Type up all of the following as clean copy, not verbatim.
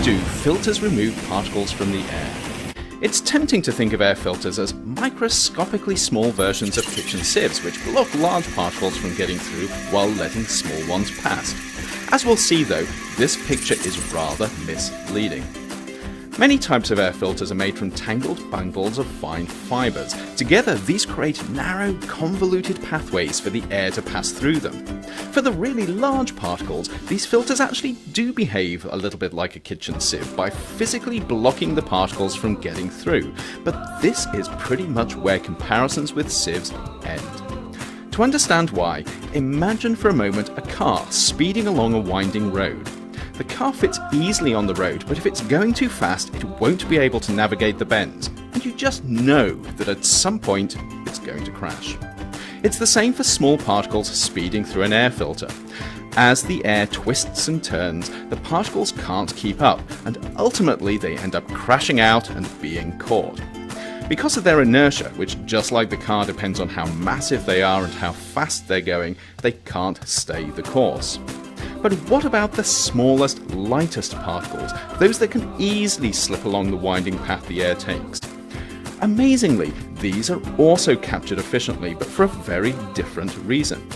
do filters remove particles from the air? It's tempting to think of air filters as microscopically small versions of kitchen sieves which block large particles from getting through while letting small ones pass. As we'll see though, this picture is rather misleading. Many types of air filters are made from tangled bundles of fine fibres. Together, these create narrow, convoluted pathways for the air to pass through them. For the really large particles, these filters actually do behave a little bit like a kitchen sieve by physically blocking the particles from getting through. But this is pretty much where comparisons with sieves end. To understand why, imagine for a moment a car speeding along a winding road. The car fits easily on the road, but if it's going too fast, it won't be able to navigate the bends, and you just know that at some point it's going to crash. It's the same for small particles speeding through an air filter. As the air twists and turns, the particles can't keep up, and ultimately they end up crashing out and being caught. Because of their inertia, which just like the car depends on how massive they are and how fast they're going, they can't stay the course. But what about the smallest, lightest particles, those that can easily slip along the winding path the air takes? Amazingly, these are also captured efficiently, but for a very different reason.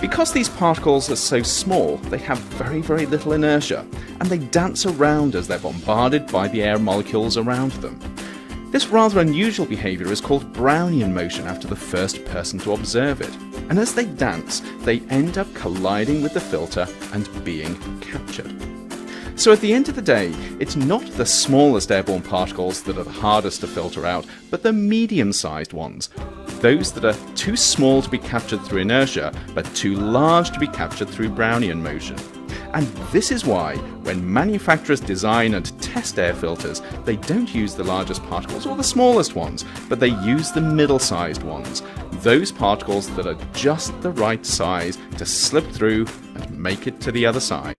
Because these particles are so small, they have very, very little inertia, and they dance around as they're bombarded by the air molecules around them. This rather unusual behaviour is called Brownian motion after the first person to observe it. And as they dance, they end up colliding with the filter and being captured. So at the end of the day, it's not the smallest airborne particles that are the hardest to filter out, but the medium-sized ones. Those that are too small to be captured through inertia, but too large to be captured through Brownian motion. And this is why, when manufacturers design and test air filters, they don't use the largest particles or the smallest ones, but they use the middle-sized ones. Those particles that are just the right size to slip through and make it to the other side.